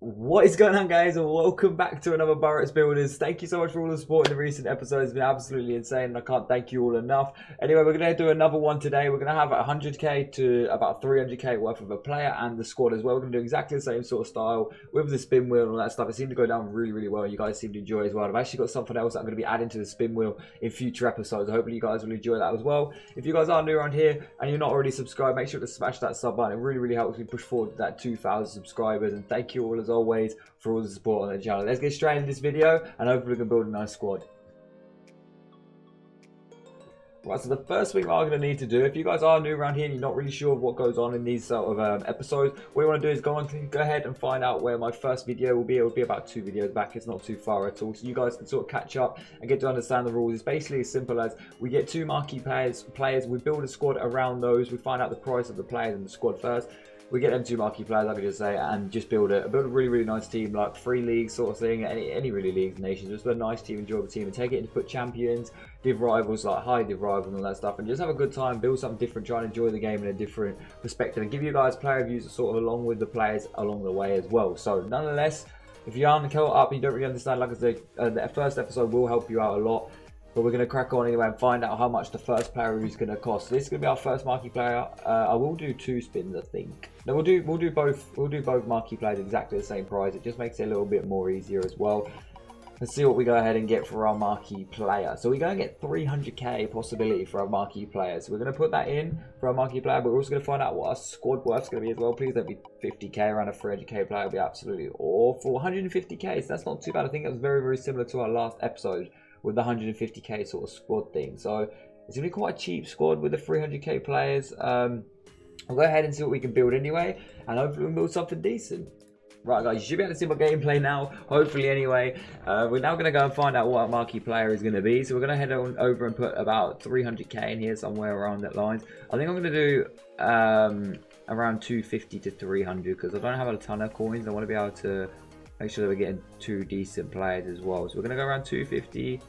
What is going on, guys, and welcome back to another Burrettl Builders. Thank you so much for all the support in the recent episodes. It's been absolutely insane and I can't thank you all enough. Anyway, we're going to do another one today. We're going to have 100k to about 300k worth of a player and the squad as well. We're going to do exactly the same sort of style with the spin wheel and all that stuff. It seemed to go down really well. You guys seem to enjoy as well. I've actually got something else that I'm going to be adding to the spin wheel in future episodes. Hopefully you guys will enjoy that as well. If you guys are new around here and you're not already subscribed, make sure to smash that sub button. It really helps me push forward to that 2,000 subscribers. And thank you all as always for all the support on the channel. Let's get straight into this video and hopefully we can build a nice squad. Right, so the first thing I'm going to need to do, if you guys are new around here and you're not really sure of what goes on in these sort of episodes, what you want to do is go ahead and find out where my first video will be. It will be about 2 videos back. It's not too far at all, so you guys can sort of catch up and get to understand the rules. It's basically as simple as we get 2 marquee players, we build a squad around those, we find out the price of the players in the squad first. We get them 2 marquee players, I could just say, and just build a really nice team, like 3 leagues sort of thing, any really leagues, nations, just a nice team, enjoyable team, and take it into put champions, div rivals, like high div rivals and all that stuff, and just have a good time, build something different, try and enjoy the game in a different perspective, and give you guys player views sort of along with the players along the way as well. So nonetheless, if you aren't caught up and you don't really understand, like I said, the first episode will help you out a lot. But we're going to crack on anyway and find out how much the first player is going to cost. So this is going to be our first marquee player. I will do 2 spins, I think. No, we'll do both marquee players exactly the same price. It just makes it a little bit more easier as well. Let's see what we go ahead and get for our marquee player. So we're going to get 300k possibility for our marquee player. So we're going to put that in for our marquee player, but we're also going to find out what our squad worth is going to be as well. Please don't be 50k. Around a 300k player will be absolutely awful. 150k, so that's not too bad. I think that was very similar to our last episode with the 150k sort of squad thing. So it's going to be quite a cheap squad with the 300k players. We'll go ahead and see what we can build anyway, and hopefully we'll build something decent. Right guys, you should be able to see my gameplay now, hopefully anyway. We're now going to go and find out what our marquee player is going to be. So we're going to head on over and put about 300k in here, somewhere around that lines. I think I'm going to do around 250 to 300 because I don't have a ton of coins. I want to be able to make sure that we're getting 2 decent players as well. So we're going to go around 250.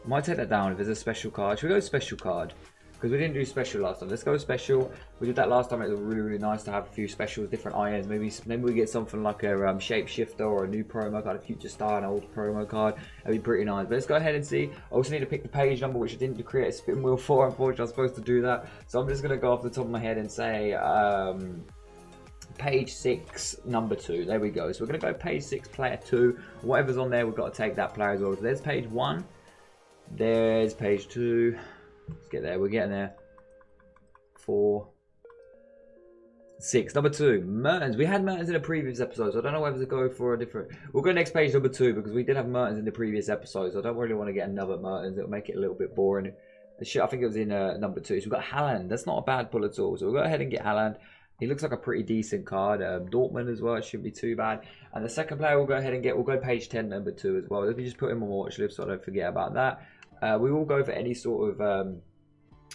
I might take that down if there's a special card. Should we go special card? Because we didn't do special last time. Let's go special. We did that last time. It was really nice to have a few specials, different irons. Maybe we get something like a shapeshifter or a new promo card, a future star, an old promo card. That'd be pretty nice. But let's go ahead and see. I also need to pick the page number, which I didn't create a spin wheel for. Unfortunately, I was supposed to do that. So I'm just going to go off the top of my head and say page 6, number 2. There we go. So we're going to go page 6, player 2. Whatever's on there, we've got to take that player as well. So there's page 1. There's page 2. Let's get there. We're getting there. 4, 6. Number 2. Mertens. We had Mertens in the previous episode, so I don't know whether to go for a different. We'll go next page number 2 because we did have Mertens in the previous episode, so I don't really want to get another Mertens. It'll make it a little bit boring. I think it was in number 2. So we've got Haaland. That's not a bad pull at all. So we'll go ahead and get Haaland. He looks like a pretty decent card. Dortmund as well, it shouldn't be too bad. And the second player we'll go ahead and get, we'll go page 10, number 2 as well. Let me just put him on watch list so I don't forget about that. We will go for any sort of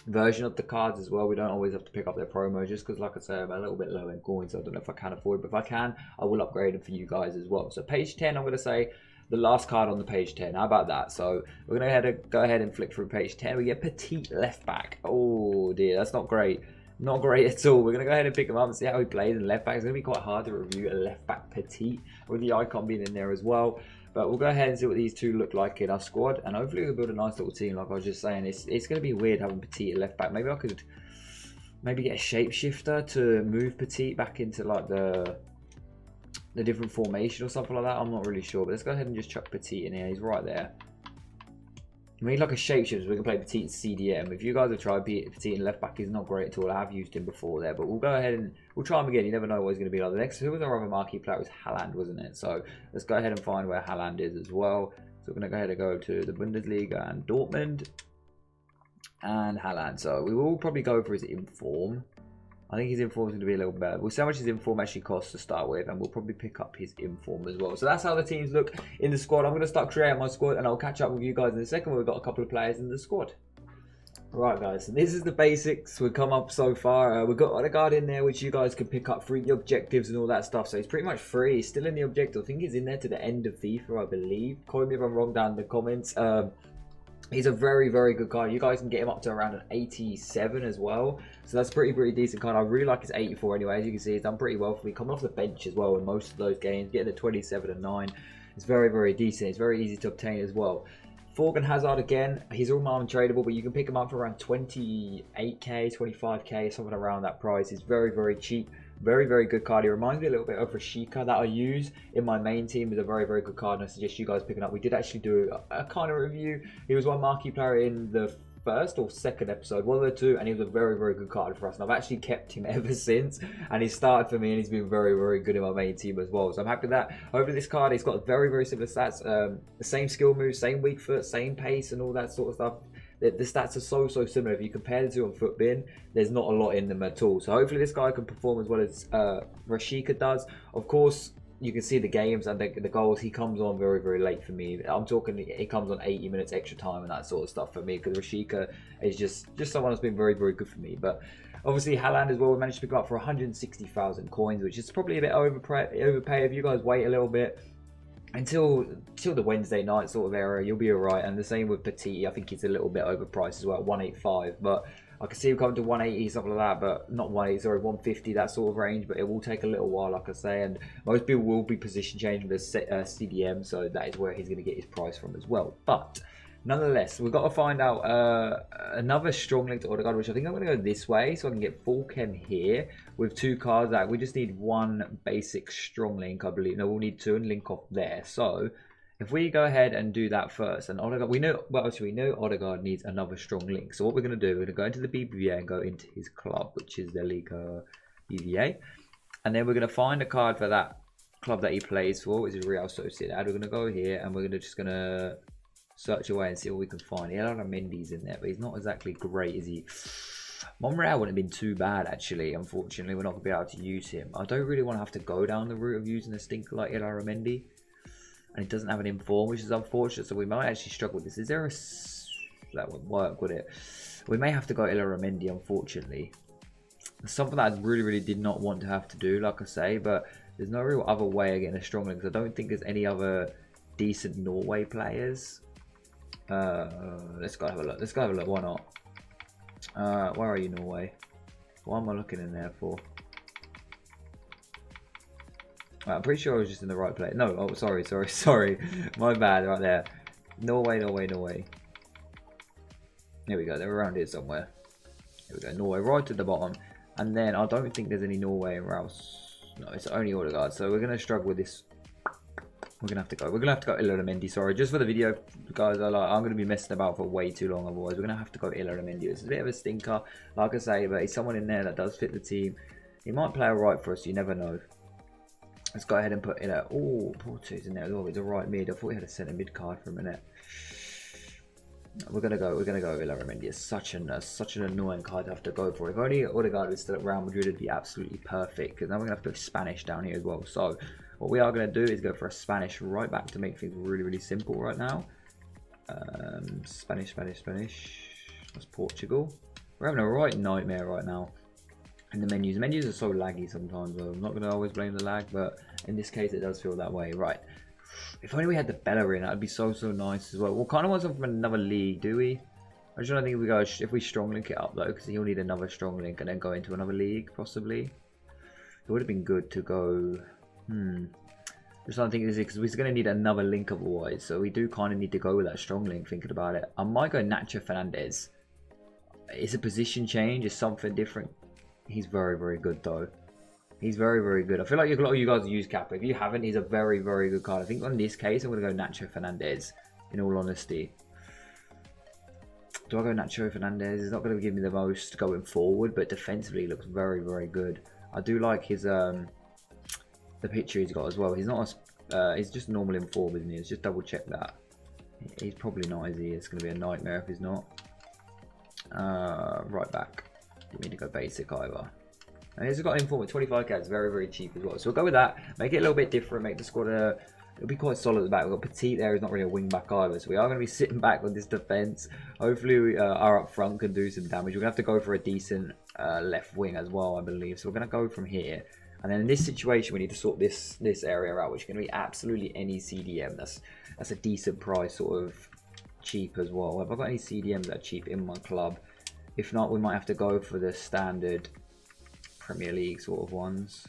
version of the cards as well. We don't always have to pick up their promo just because, like I say, I'm a little bit low in coins. So I don't know if I can afford it, but if I can, I will upgrade them for you guys as well. So page 10, I'm going to say the last card on the page 10. How about that? So we're going to go ahead and flick through page 10. We get Petite left back. Oh dear, that's not great. Not great at all. We're going to go ahead and pick him up and see how he plays in left back. It's going to be quite hard to review a left back Petite with the icon being in there as well. But we'll go ahead and see what these 2 look like in our squad. And hopefully we'll build a nice little team like I was just saying. It's going to be weird having Petite at left back. Maybe I could get a shapeshifter to move Petite back into like the different formation or something like that. I'm not really sure. But let's go ahead and just chuck Petite in here. He's right there. We need like a shapeshifter so we can play Petite CDM. If you guys have tried Petite in left back, he's not great at all. I have used him before there, but we'll go ahead and we'll try him again. You never know what he's going to be like. The next, who was our other marquee player? It was Haaland, wasn't it? So let's go ahead and find where Haaland is as well. So we're going to go ahead and go to the Bundesliga and Dortmund and Haaland. So we will probably go for his inform. I think his inform is going to be a little better. We'll see how much his inform actually costs to start with, and we'll probably pick up his inform as well. So that's how the teams look in the squad. I'm going to start creating my squad, and I'll catch up with you guys in a second. We've got a couple of players in the squad. Right, guys, so this is the basics we've come up so far. We've got Odegaard in there, which you guys can pick up through the objectives and all that stuff. So he's pretty much free. He's still in the objective. I think he's in there to the end of FIFA, I believe. Correct me if I'm wrong down in the comments. He's a very, very good card. You guys can get him up to around an 87 as well. So that's pretty decent card. I really like his 84 anyway. As you can see, he's done pretty well for me. Coming off the bench as well in most of those games. Getting a 27 and 9. It's very, very decent. It's very easy to obtain as well. Thorgan Hazard again. He's all non-tradable, but you can pick him up for around 28k, 25k, something around that price. He's very, very cheap. Very, very good card. He reminds me a little bit of Rashika that I use in my main team. Is a very, very good card, and I suggest you guys picking up. We did actually do a kind of review. He was one marquee player in the first or second episode, one of the two, and he was a very, very good card for us. And I've actually kept him ever since, and he started for me, and he's been very, very good in my main team as well. So I'm happy with that. Over this card, he's got very, very similar stats. The same skill moves, same weak foot, same pace, and all that sort of stuff. The stats are so similar. If you compare the two on Footbin, there's not a lot in them at all. So hopefully this guy can perform as well as Rashika does. Of course, you can see the games and the goals. He comes on very, very late for me. I'm talking, he comes on 80 minutes extra time and that sort of stuff for me, because Rashika is just someone that's been very, very good for me. But obviously Haaland as well, we managed to pick him up for 160,000 coins, which is probably a bit overpay. If you guys wait a little bit until the Wednesday night sort of era, you'll be alright. And the same with Petit. I think he's a little bit overpriced as well, 185. But I can see him coming to 180, something like that, but not 180, sorry, 150, that sort of range. But it will take a little while, like I say, and most people will be position changing with CDM, so that is where he's going to get his price from as well. But nonetheless, we've got to find out another strong link to Odegaard, which I think I'm going to go this way, so I can get full chem here with 2 cards out. We just need 1 basic strong link, I believe. No, we'll need 2 and link off there. So if we go ahead and do that first, and Odegaard, we know Odegaard needs another strong link. So what we're going to do, we're going to go into the BBVA and go into his club, which is the Liga BBVA. And then we're going to find a card for that club that he plays for, which is Real Sociedad. We're going to go here and we're just going to search away and see what we can find. He had a lot of Mendy's in there, but he's not exactly great, is he? Monreal wouldn't have been too bad, actually. Unfortunately, we're not going to be able to use him. I don't really want to have to go down the route of using a stinker like Ilara Mendy. And it doesn't have an inform, which is unfortunate, so we might actually struggle with this. Is there a... that wouldn't work, would it? We may have to go Ilara Mendy, unfortunately. Something that I really did not want to have to do, like I say, but there's no real other way of getting a strong link, because I don't think there's any other decent Norway players. Let's go have a look. Let's go have a look. Why not? Where are you, Norway? What am I looking in there for? Right, I'm pretty sure I was just in the right place. No, oh, sorry. My bad, right there. Norway. There we go. They're around here somewhere. Here we go. Norway, right at the bottom. And then I don't think there's any Norway in Rouse. No, it's only Odegaard. So we're going to struggle with this. We're gonna have to go Ilara Mendy. Sorry, just for the video, guys. I'm gonna be messing about for way too long. Otherwise, we're gonna have to go Ilara Mendy. It's a bit of a stinker, like I say, but he's someone in there that does fit the team. He might play alright for us. You never know. Let's go ahead and put in a... Oh, Porto's in there as well. It's a right mid. I thought we had a centre mid card for a minute. We're gonna go Ilara Mendy. It's such an annoying card to have to go for. If only Odegaard was still at Real Madrid, it'd be absolutely perfect. Because now we're gonna have to go Spanish down here as well. So what we are going to do is go for a Spanish right back to make things really simple right now. Spanish. That's Portugal. We're having a right nightmare right now. And the menus. Menus are so laggy sometimes. I'm not going to always blame the lag, but in this case it does feel that way. Right. If only we had the Bellerin, that would be so nice as well. We'll kind of want something from another league, do we? I just don't think if we strong link it up though, because he'll need another strong link and then go into another league possibly. It would have been good to go... Just don't think this is because we're going to need another link otherwise, so we do kind of need to go with that strong link. Thinking about it, I might go Nacho Fernandez. It's a position change, it's something different. He's very good though. He's very good. I feel like a lot of you guys use Kappa. If you haven't, he's a very good card. I think on this case I'm going to go Nacho Fernandez. In all honesty, do I go Nacho Fernandez? He's not going to give me the most going forward, but defensively he looks very good. I do like his the picture he's got as well. He's not he's just normal in form, isn't he? Let's just double check that. He's probably not, is he? It's going to be a nightmare if he's not. Right back. Didn't mean to go basic either. And he's got inform with 25k. It's very cheap as well. So we'll go with that. Make it a little bit different. Make the squad it'll be quite solid at the back. We've got Petit there. He's not really a wing back either. So we are going to be sitting back on this defense. Hopefully we are up front, can do some damage. We're going to have to go for a decent left wing as well, I believe. So we're going to go from here. And then in this situation, we need to sort this area out, which is going to be absolutely any CDM. That's a decent price, sort of cheap as well. Have I got any CDMs that are cheap in my club? If not, we might have to go for the standard Premier League sort of ones.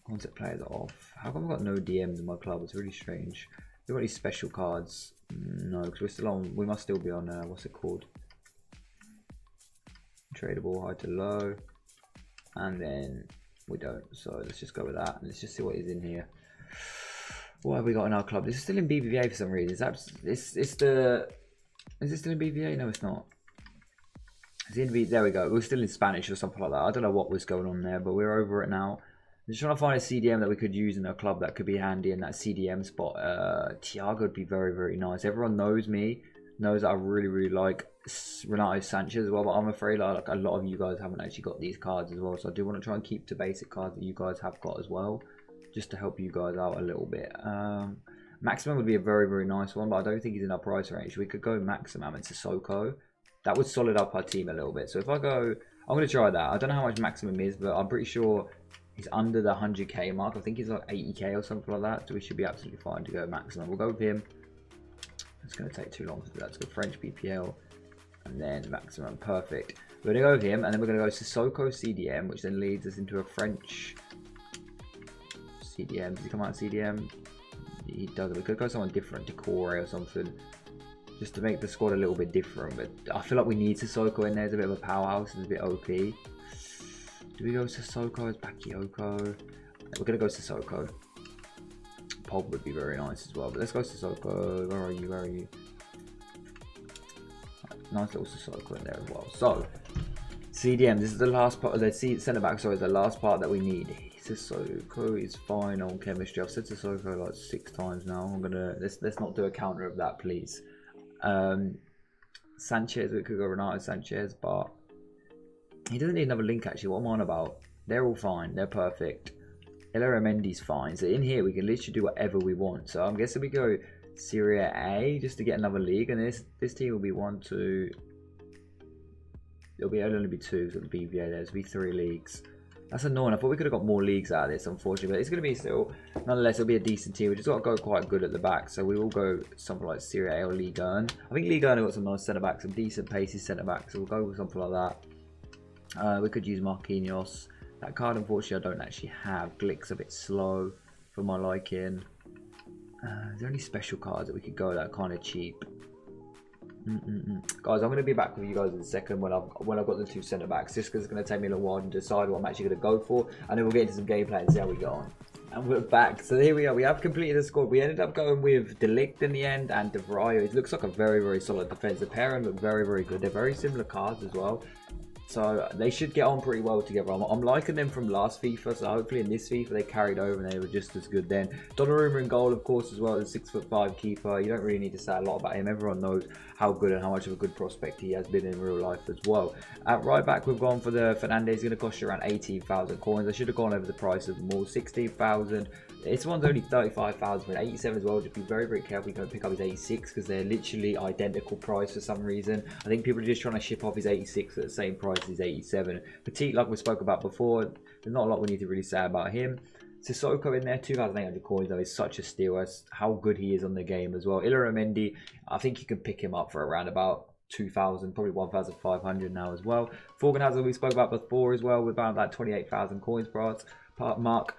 Ones that play that off. How come I've got no DMs in my club? It's really strange. Do you got any special cards? No, because we're still on. We must still be on. What's it called? Tradable high to low, and then we don't. So let's just go with that. And let's just see what is in here. What have we got in our club? This is still in BBVA for some reason. Is it still in BBVA? No, it's not. There we go. We're still in Spanish or something like that. I don't know what was going on there, but we're over it now. I'm just trying to find a CDM that we could use in our club that could be handy in that CDM spot. Thiago would be very, very nice. Everyone knows me, knows that I really, really like Renato Sanchez as well, but I'm afraid like a lot of you guys haven't actually got these cards as well. So I do want to try and keep to basic cards that you guys have got as well, just to help you guys out a little bit. Maximum would be a very, very nice one, but I don't think he's in our price range. We could go Maximum and Sissoko. That would solid up our team a little bit. So if I go, I'm going to try that. I don't know how much Maximum is, but I'm pretty sure he's under the 100k mark. I think he's like 80k or something like that. So we should be absolutely fine to go Maximum. We'll go with him. It's going to take too long to do that. Let's go French PPL and then Maximum. Perfect. We're going to go with him, and then we're going to go Sissoko CDM, which then leads us into a French CDM. Does he come out CDM? He does. We could go someone different, Decore or something, just to make the squad a little bit different. But I feel like we need Sissoko in there. It's a bit of a powerhouse. It's a bit OP. Do we go Sissoko as Bakayoko? We're going to go Sissoko. Pog would be very nice as well. But let's go Sissoko. Where are you? Where are you? Right, nice little Sissoko in there as well. So, CDM. This is the last part of the centre back. Sorry, the last part that we need. Sissoko is fine on chemistry. I've said Sissoko like 6 times now. I'm gonna let's not do a counter of that, please. Sanchez, we could go Renato Sanchez, but he doesn't need another link actually. What am I on about? They're all fine. They're perfect. Mendy's fine. So in here we can literally do whatever we want. So I'm guessing we go Serie A just to get another league, and this team will be 1, 2. It'll only be 2 for the BVA. There's be 3 leagues. That's annoying. I thought we could have got more leagues out of this, unfortunately. But it's going to be still, nonetheless, it'll be a decent team. We just got to go quite good at the back. So we will go something like Serie A or Ligue 1. I think Ligue 1 have got some nice centre backs, some decent pacey centre backs. So we'll go with something like that. We could use Marquinhos. That card, unfortunately, I don't actually have. Glick's a bit slow for my liking. Is there any special cards that we could go that are kind of cheap? Guys, I'm going to be back with you guys in a second when I've got the 2 centre backs. Just because it's going to take me a little while to decide what I'm actually going to go for, and then we'll get into some gameplay and see how we go on. And we're back. So here we are. We have completed the squad. We ended up going with De Ligt in the end and De Vrij. It looks like a very, very solid defence. The pairing look very, very good. They're very similar cards as well. So they should get on pretty well together. I'm liking them from last FIFA, so hopefully in this FIFA they carried over and they were just as good then. Donnarumma in goal, of course, as well, the 6'5" keeper. You don't really need to say a lot about him. Everyone knows how good and how much of a good prospect he has been in real life as well. At right back, we've gone for the Fernandes. He's going to cost you around 18,000 coins. I should have gone over the price of them all. 16,000. This one's only 35,000 for an 87 as well. Just be very, very careful you don't pick up his 86 because they're literally identical price for some reason. I think people are just trying to ship off his 86 at the same price as his 87. Petit, like we spoke about before, there's not a lot we need to really say about him. Sissoko in there, 2,800 coins though, is such a steal. That's how good he is on the game as well. Mendy, I think you can pick him up for around about 2,000, probably 1,500 now as well. Forgan we spoke about before as well, with about that 28,000 coins per mark.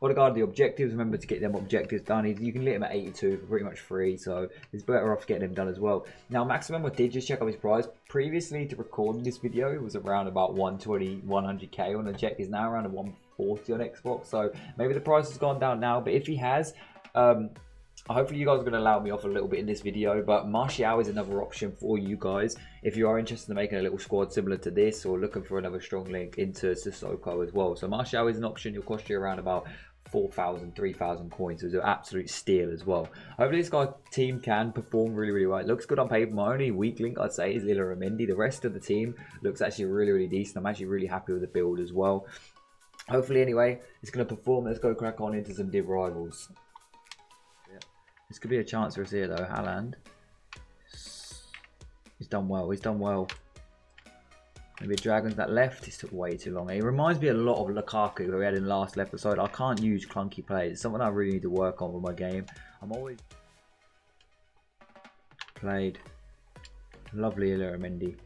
What regard the objectives, remember to get them objectives done. You can let him at 82 for pretty much free, so it's better off getting him done as well. Now, Maximum, I did just check up his price. Previously, to record this video, it was around about 120, 100k on objectives. Now around 140 on Xbox, so maybe the price has gone down now. But if he has, hopefully you guys are going to allow me off a little bit in this video, but Martial is another option for you guys if you are interested in making a little squad similar to this or looking for another strong link into Sissoko as well. So Martial is an option. He'll cost you around about 4,000, 3,000 coins. It was an absolute steal as well. Hopefully this guy's team can perform really, really well. It looks good on paper. My only weak link I'd say is Mendy. The rest of the team looks actually really, really decent. I'm actually really happy with the build as well. Hopefully anyway, it's going to perform. Let's go crack on into some div rivals. This could be a chance for us here though. Haaland. He's done well. He's done well. Maybe Dragons that left. This took way too long. He reminds me a lot of Lukaku that we had in last episode. I can't use clunky plays. It's something I really need to work on with my game. I'm always played. Lovely Illuminati.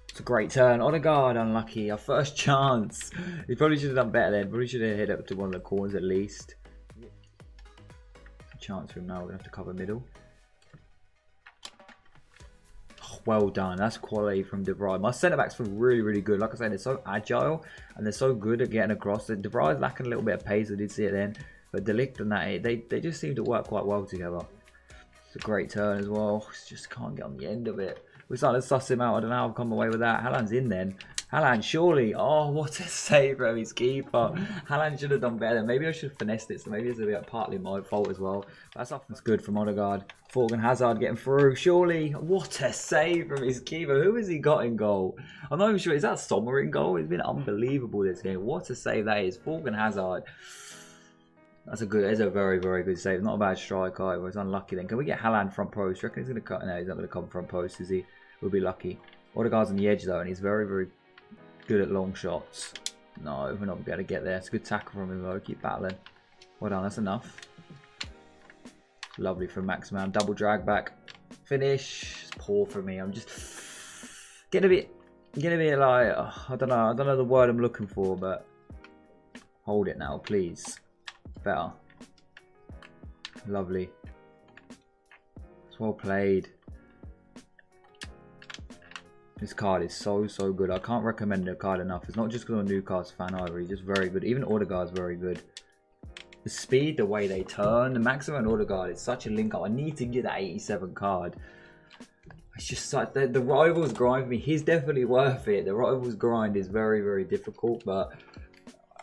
It's a great turn. Odegaard unlucky. Our first chance. He probably should have done better then. Probably should have hit up to one of the corners at least. A chance for him now. We're going to have to cover middle. Oh, well done. That's quality from De Vrij. My centre-backs feel really, really good. Like I said, they're so agile and they're so good at getting across. De Vrij's lacking a little bit of pace. I did see it then. But De Ligt and that, they just seem to work quite well together. It's a great turn as well. Just can't get on the end of it. We're starting to suss him out. I don't know how I've come away with that. Haaland's in then. Haaland, surely. Oh, what a save from his keeper. Haaland should have done better. Maybe I should have finessed it. So maybe it's a bit partly my fault as well. That's good from Odegaard. Thorgan Hazard getting through. Surely. What a save from his keeper. Who has he got in goal? I'm not even sure. Is that Sommer in goal? It's been unbelievable this game. What a save that is. Thorgan Hazard. That's a very, very good save. Not a bad strike either. It's unlucky then. Can we get Haaland front post? I reckon he's going to cut. No, he's not going to come front post, is he? We'll be lucky. Odegaard's on the edge though, and he's very, very good at long shots. No, we're not going to be able to get there. It's a good tackle from him though. Keep battling. Well done. That's enough. Lovely from Maximan. Double drag back. Finish. It's poor for me. I'm just getting a bit like, I don't know the word I'm looking for, but hold it now, please. Better. Lovely. It's well played. This card is so good. I can't recommend the card enough. It's not just because I'm a Newcastle fan either. He's just very good. Even Odegaard's very good. The speed, the way they turn, the Maximum and Odegaard, it's such a link up. I need to get that 87 card. It's just such the Rivals grind for me. He's definitely worth it. The Rivals grind is very, very difficult, but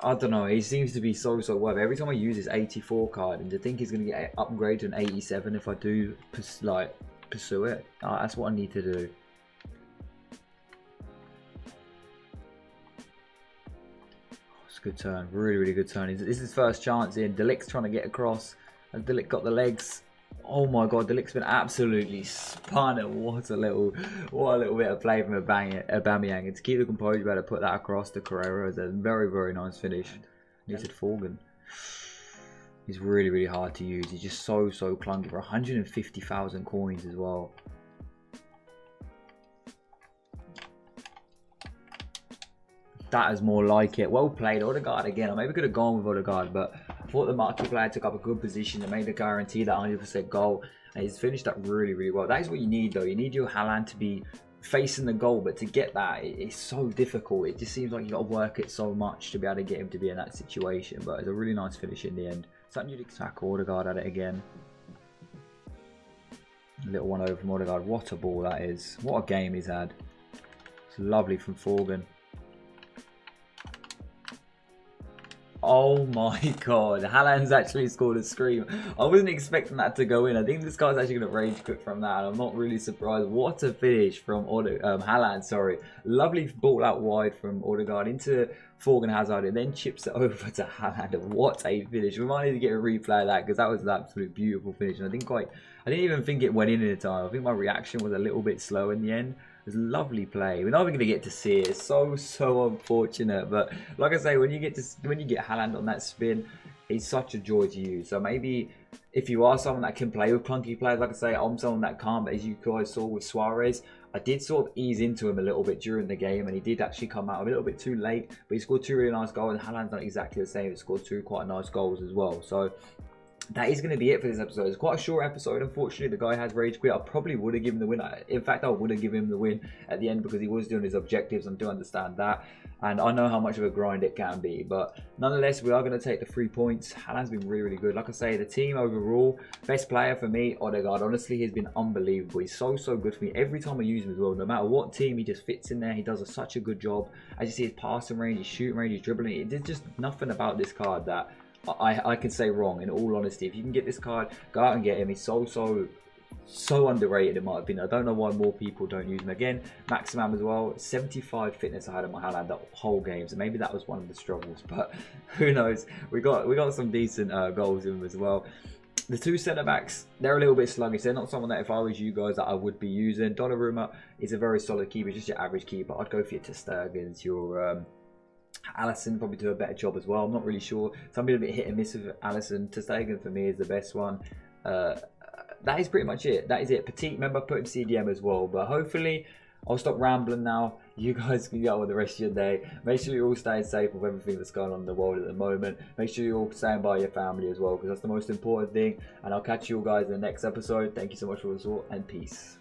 I don't know, he seems to be so worth it. Every time I use his 84 card, and to think he's going to get upgraded to an 87 if I do pursue it, that's what I need to do. It's a good turn, really good turn. This is his first chance in. De Ligt's trying to get across, and De Ligt got the legs. Oh my god, De Ligt's been absolutely spun. What a little bit of play from Aubameyang. And to keep the composure, better put that across to Carrera. It's a very nice finish. He said Forgan. He's really hard to use. He's just so clunky for 150,000 coins as well. That is more like it. Well played, Odegaard again. I maybe could have gone with Odegaard, but I thought the Marquee player took up a good position and made the guarantee that 100% goal. And he's finished that really well. That is what you need though. You need your Haaland to be facing the goal, but to get that, it's so difficult. It just seems like you got to work it so much to be able to get him to be in that situation. But it's a really nice finish in the end. Something you'd tackle. Odegaard at it again. A little one over from Odegaard. What a ball that is. What a game he's had. It's lovely from Forgan. Oh my god, Haaland's actually scored a scream. I wasn't expecting that to go in. I think this guy's actually going to rage quit from that. I'm not really surprised. What a finish from Haaland, sorry. Lovely ball out wide from Odegaard into Thorgan Hazard and then chips it over to Haaland. What a finish. We might need to get a replay of that because that was an absolute beautiful finish. And I didn't even think it went in the time. I think my reaction was a little bit slow in the end. It was a lovely play. We're not even going to get to see it. It's so unfortunate. But like I say, when you get Haaland on that spin, it's such a joy to use. So maybe if you are someone that can play with clunky players, like I say, I'm someone that can't. But as you guys saw with Suarez, I did sort of ease into him a little bit during the game, and he did actually come out a little bit too late. But he scored 2 really nice goals, and Haaland's not exactly the same. He scored 2 quite nice goals as well. So that is going to be it for this episode. It's quite a short episode. Unfortunately, the guy has rage quit. I probably would have given the win. In fact, I would have given him the win at the end because he was doing his objectives. I do understand that. And I know how much of a grind it can be. But nonetheless, we are going to take the 3 points. Haaland's been really good. Like I say, the team overall, best player for me, Odegaard. Honestly, he's been unbelievable. He's so good for me. Every time I use him as well, no matter what team, he just fits in there. He does such a good job. As you see, his passing range, his shooting range, his dribbling. There's just nothing about this card that I can say wrong, in all honesty. If you can get this card, go out and get him. He's so underrated in my opinion. I don't know why more people don't use him. Again, Maximum as well. 75 fitness I had on my Haaland that whole game, so maybe that was one of the struggles. But who knows? We got some decent goals in him as well. The 2 centre backs, they're a little bit sluggish. They're not someone that if I was you guys that I would be using. Donnarumma is a very solid keeper, just your average keeper. I'd go for your ter Stegens, your Alisson probably do a better job as well. I'm not really sure. Some people a bit hit and miss with Alisson. Ter Stegen for me is the best one. that is pretty much it. That is it. Petite, remember, put in CDM as well. But hopefully, I'll stop rambling now. You guys can get on with the rest of your day. Make sure you're all staying safe with everything that's going on in the world at the moment. Make sure you're all staying by your family as well, because that's the most important thing. And I'll catch you all guys in the next episode. Thank you so much for the support, and peace.